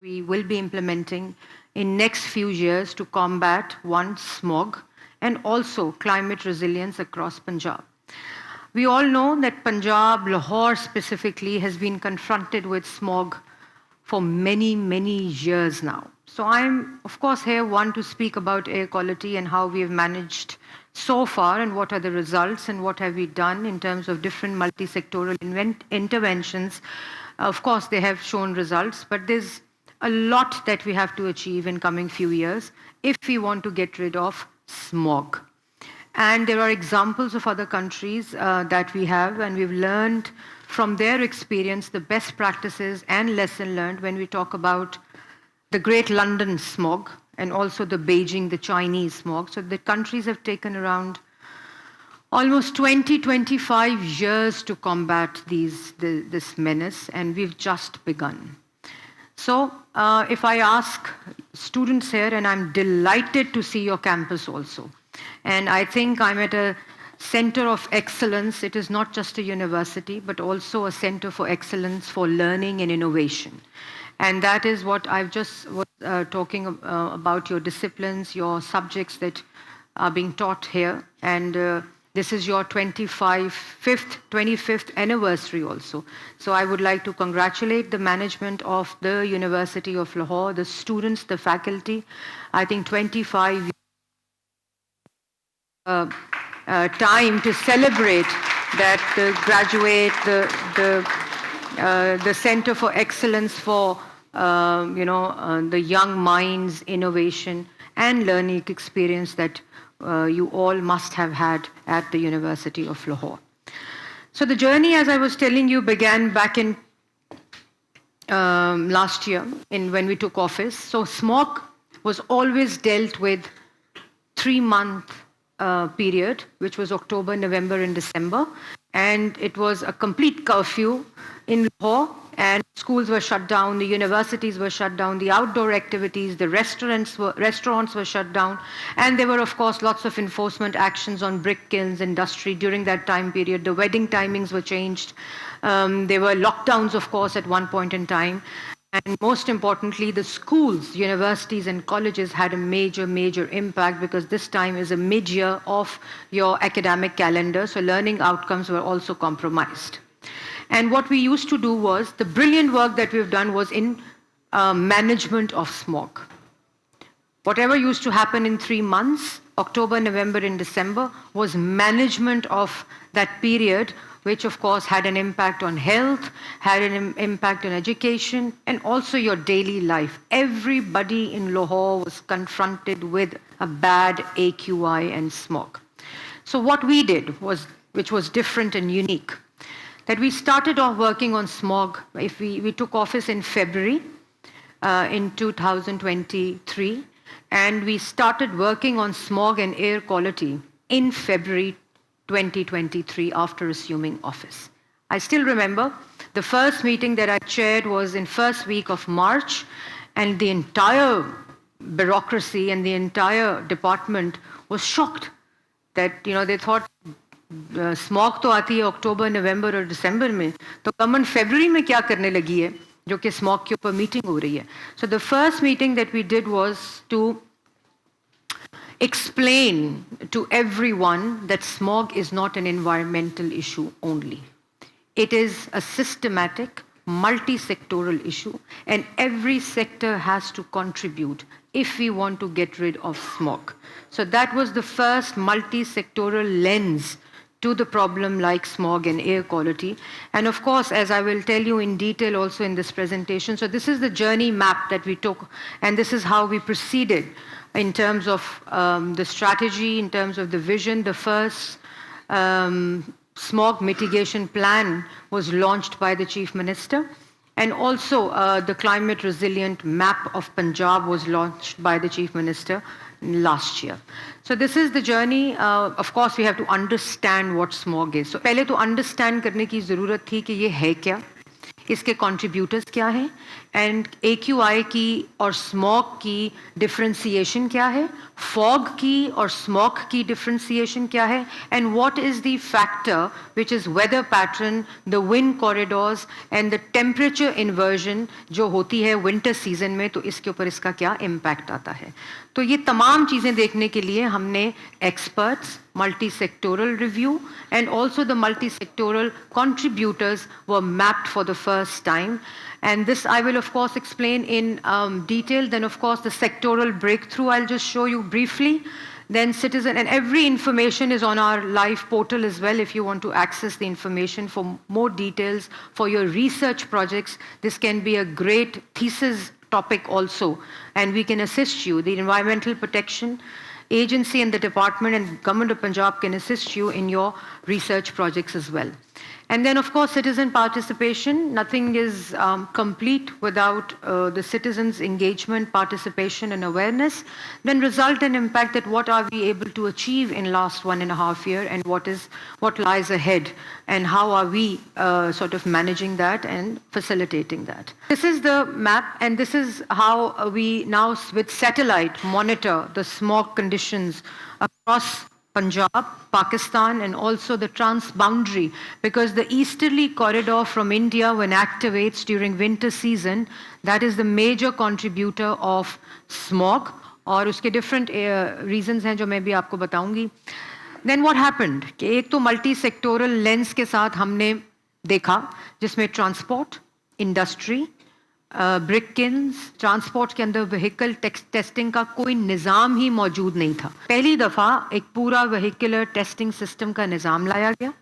we will be implementing in next few years to combat one, smog, and also climate resilience across Punjab. We all know that Punjab, Lahore specifically, has been confronted with smog for many, many years now. So I'm, of course, here one to speak about air quality and how we have managed so far and what are the results and what have we done in terms of different multi-sectoral interventions. Of course, they have shown results, but there's a lot that we have to achieve in coming few years if we want to get rid of smog. And there are examples of other countries that we have, and we've learned from their experience the best practices and lesson learned when we talk about the Great London smog and also the Beijing, the Chinese smog. So the countries have taken around almost 25 years to combat this menace, and we've just begun. So if I ask students here, and I'm delighted to see your campus also, and I think I'm at a center of excellence. It is not just a university, but also a center for excellence for learning and innovation. And that is what I've just was talking about, your disciplines, your subjects that are being taught here. And this is your 25th anniversary also. So I would like to congratulate the management of the University of Lahore, the students, the faculty. I think 25 years time to celebrate that the graduate, the Center for Excellence for the young minds, innovation and learning experience that you all must have had at the University of Lahore. So the journey, as I was telling you, began back in last year when we took office. So smog was always dealt with 3-month period, which was October, November, and December. And it was a complete curfew in Lahore, and schools were shut down, the universities were shut down, the outdoor activities, the restaurants were shut down, and there were, of course, lots of enforcement actions on brick kilns industry during that time period. The wedding timings were changed. There were lockdowns, of course, at one point in time. And most importantly, the schools, universities and colleges had a major, major impact because this time is a mid-year of your academic calendar, so learning outcomes were also compromised. And what we used to do was, the brilliant work that we've done was in management of smog. Whatever used to happen in 3 months, October, November and December, was management of that period, which of course had an impact on health, had an impact on education, and also your daily life. Everybody in Lahore was confronted with a bad AQI and smog. So what we did was, which was different and unique, that we started off working on smog. If we took office in February in 2023, and we started working on smog and air quality in February 2023 after assuming office. I still remember the first meeting that I chaired was in first week of March, and the entire bureaucracy and the entire department was shocked that, they thought smog to aati hai October, November or December mein, to government February mein kya karne lagi hai, jo ki smog ke upar meeting ho rahi hai. So the first meeting that we did was to explain to everyone that smog is not an environmental issue only. It is a systematic, multi-sectoral issue, and every sector has to contribute if we want to get rid of smog. So that was the first multi-sectoral lens to the problem like smog and air quality. And of course, as I will tell you in detail also in this presentation, so this is the journey map that we took, and this is how we proceeded in terms of the strategy, in terms of the vision. The first smog mitigation plan was launched by the Chief Minister, and also the climate resilient map of Punjab was launched by the Chief Minister last year. So this is the journey. Of course, we have to understand what smog is. So पहले तो understand करने की ज़रूरत थी कि ये है क्या, इसके contributors क्या हैं, एंड AQI की और स्मॉग की डिफ्रेंसिएशन क्या है, फॉग की और स्मॉग की डिफ्रेंसिएशन क्या है, and what is the factor which is whether pattern, the wind corridors and the temperature inversion जो होती है विंटर सीजन में, तो इसके ऊपर इसका क्या इम्पैक्ट आता है. तो ये तमाम चीज़ें देखने के लिए हमने experts, multi-sectoral review, and also the multi-sectoral contributors were mapped for the first time. And this I will of course explain in detail. Then of course the sectoral breakthrough I'll just show you briefly. Then citizen, and every information is on our live portal as well if you want to access the information for more details for your research projects. This can be a great thesis topic also, and we can assist you. The Environmental Protection Agency and the Department and Government of Punjab can assist you in your research projects as well. And then, of course, citizen participation. Nothing is complete without the citizens' engagement, participation, and awareness. Then result and impact, that what are we able to achieve in last 1.5 years, and what lies ahead, and how are we sort of managing that and facilitating that. This is the map, and this is how we now with satellite monitor the smog conditions across Punjab, Pakistan, and also the transboundary, because the easterly corridor from India, when activates during winter season, that is the major contributor of smog. और उसके different reasons हैं जो मैं भी आपको बताऊंगी. Then what happened? कि एक तो मल्टी सेक्टोरल लेंस के साथ हमने देखा, जिसमें transport, industry, brick kills, transport के अंदर व्हीकल टेस्टिंग का कोई निज़ाम ही मौजूद नहीं था. पहली दफ़ा एक पूरा व्हीकुलर टेस्टिंग सिस्टम का निज़ाम लाया गया.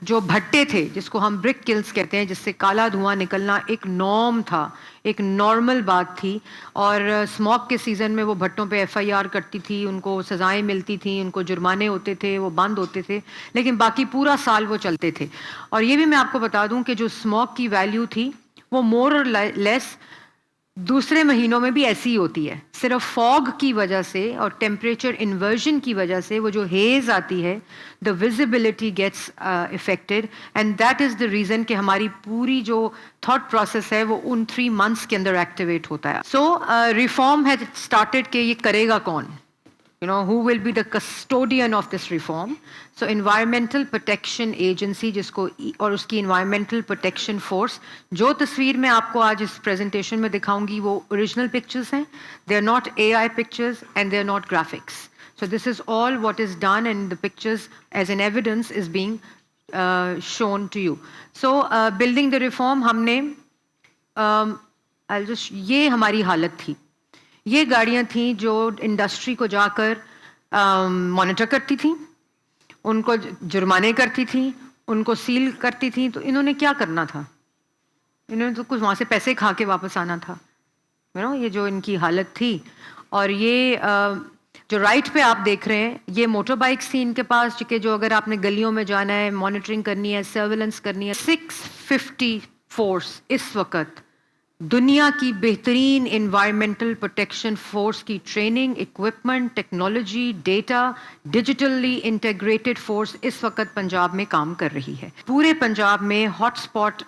जो भट्टे थे, जिसको हम ब्रिक किल्स कहते हैं, जिससे काला धुआं निकलना एक नॉर्म था, एक नॉर्मल बात थी. और स्मॉग के सीज़न में वो भट्टों पे FIR करती थी, उनको सज़ाएं मिलती थी, उनको जुर्माने होते थे, वो बंद होते थे, लेकिन बाकी पूरा साल वो चलते थे. और ये भी मैं आपको बता दूं कि जो स्मॉग की वैल्यू थी वो मोर और लेस दूसरे महीनों में भी ऐसी ही होती है. सिर्फ फॉग की वजह से और टेम्परेचर इन्वर्जन की वजह से वो जो हेज आती है, the visibility gets affected, and that is the reason कि हमारी पूरी जो थॉट प्रोसेस है वो उन 3 months के अंदर एक्टिवेट होता है. सो रिफॉर्म हैज स्टार्टेड कि ये करेगा कौन, who will be the custodian of this reform. So Environmental Protection Agency, जिसको और उसकी Environmental Protection Force, जो तस्वीर मैं आपको आज इस presentation में दिखाऊंगी वो original pictures हैं. They are not AI pictures and they are not graphics. So this is all what is done, and the pictures as an evidence is being shown to you. So building the reform, हमने ये हमारी हालत थी. ये गाड़ियां थी जो industry को जाकर मॉनिटर करती थी, उनको जुर्माने करती थी, उनको सील करती थी. तो इन्होंने क्या करना था? इन्होंने तो कुछ वहाँ से पैसे खा के वापस आना था. ये जो इनकी हालत थी. और ये जो राइट पे आप देख रहे हैं, ये मोटर बाइक्स थी इनके पास, कि जो अगर आपने गलियों में जाना है, मॉनिटरिंग करनी है, सर्वेलेंस करनी है. 650 फोर्स इस वक्त दुनिया की बेहतरीन एनवायरमेंटल प्रोटेक्शन फोर्स की training, equipment, technology, data, digitally integrated force इस वक्त पंजाब में काम कर रही है. पूरे पंजाब में हॉटस्पॉट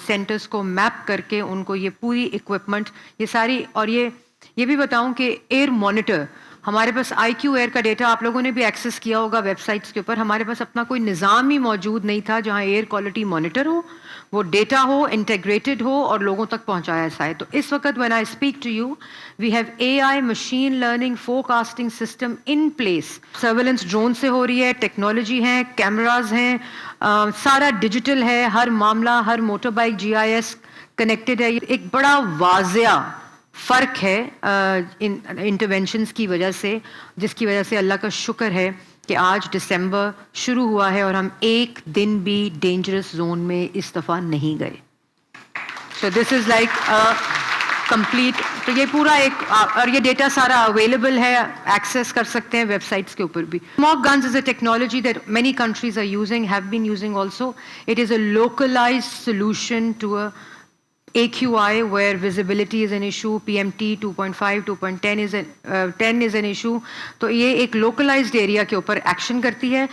सेंटर्स को मैप करके उनको ये पूरी इक्विपमेंट, ये सारी, और ये भी बताऊं कि एयर मॉनिटर, हमारे पास IQ एयर का डेटा आप लोगों ने भी एक्सेस किया होगा वेबसाइट्स के ऊपर. हमारे पास अपना कोई निज़ाम ही मौजूद नहीं था जहां एयर क्वालिटी मॉनिटर हो, वो डेटा हो, इंटीग्रेटेड हो और लोगों तक पहुंचाया जाए. तो इस वक्त when I speak to you, we have AI machine learning forecasting system in place. Surveillance drone से हो रही है, टेक्नोलॉजी है, कैमराज हैं, सारा डिजिटल है, हर मामला, हर मोटर बाइक GIS कनेक्टेड है. एक बड़ा वाज़िया फ़र्क है इंटरवेंशंस की वजह से, जिसकी वजह से अल्लाह का शुक्र है कि आज दिसंबर शुरू हुआ है और हम एक दिन भी डेंजरस जोन में इस दफ़ा नहीं गए. So this is like complete. तो ये पूरा एक, और ये डेटा सारा अवेलेबल है, एक्सेस कर सकते हैं वेबसाइट्स के ऊपर भी. Smog guns is a technology that many countries are using, have been using also. It is a localised solution to a AQI, where visibility is an issue, PMT 2.5, 2.10 is 10 is an issue. تو یہ ایک localized area کے اوپر action کرتی ہے,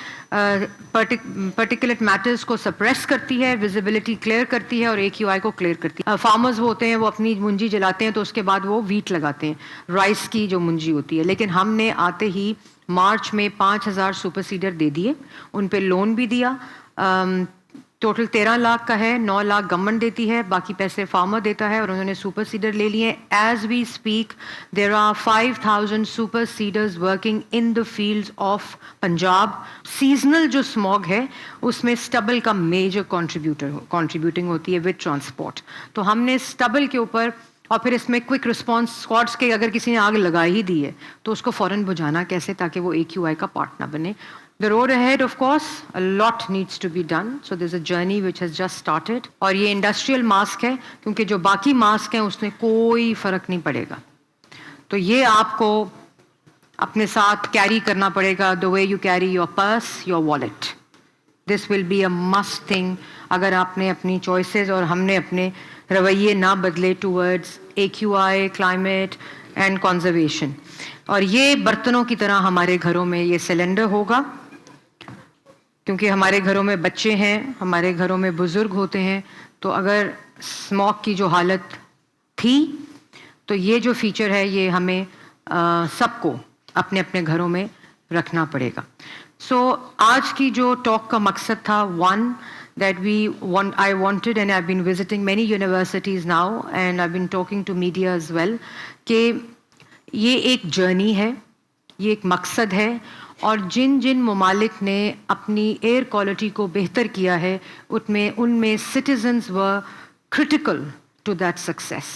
particulate matters کو suppress کرتی ہے, visibility clear کرتی ہے اور AQI کو clear کرتی ہے. فارمرز ہوتے ہیں وہ اپنی منجی جلاتے ہیں تو اس کے بعد وہ ویٹ لگاتے ہیں, رائس کی جو منجی ہوتی ہے, لیکن ہم نے آتے ہی مارچ میں 5,000 سپر سیڈر دے دیے, ان پہ لون بھی دیا. ٹوٹل 13 لاکھ کا ہے, 9 لاکھ گورنمنٹ دیتی ہے, باقی پیسے فارمر دیتا ہے, اور انہوں نے سپر سیڈر لے لیے. As we speak there are 5,000 super seeders working in the fields of Punjab. Seasonal جو اسموگ ہے اس میں اسٹبل کا میجر کنٹریبیوٹنگ ہوتی ہے ود ٹرانسپورٹ. تو ہم نے اسٹبل کے اوپر, اور پھر اس میں کوئک رسپانس اسکواڈس کے اگر کسی نے آگ لگا ہی دی ہے تو اس کو فوراً بجھانا کیسے تاکہ وہ AQI کا پارٹ نہ بنے. The road ahead, of course, a lot needs to be done. So there's a journey which has just started. اور یہ انڈسٹریل ماسک ہے کیونکہ جو باقی ماسک ہیں اس میں کوئی فرق نہیں پڑے گا. تو یہ آپ کو اپنے ساتھ کیری کرنا پڑے گا, the way you carry your purse, your wallet. This will be a must thing اگر آپ نے اپنی چوائسیز اور ہم نے اپنے رویے نہ بدلے towards AQI, climate and conservation. اور یہ برتنوں کی طرح ہمارے گھروں میں یہ سلنڈر ہوگا, کیونکہ ہمارے گھروں میں بچے ہیں, ہمارے گھروں میں بزرگ ہوتے ہیں. تو اگر اسموک کی جو حالت تھی تو یہ جو فیچر ہے یہ ہمیں سب کو اپنے اپنے گھروں میں رکھنا پڑے گا. سو آج کی جو ٹاک کا مقصد تھا, one that I wanted, and I've been visiting many universities now and I've been talking to media as well, کہ یہ ایک جرنی ہے, یہ ایک مقصد ہے, اور جن جن ممالک نے اپنی ایئر کوالٹی کو بہتر کیا ہے ان میں citizens were critical to that success.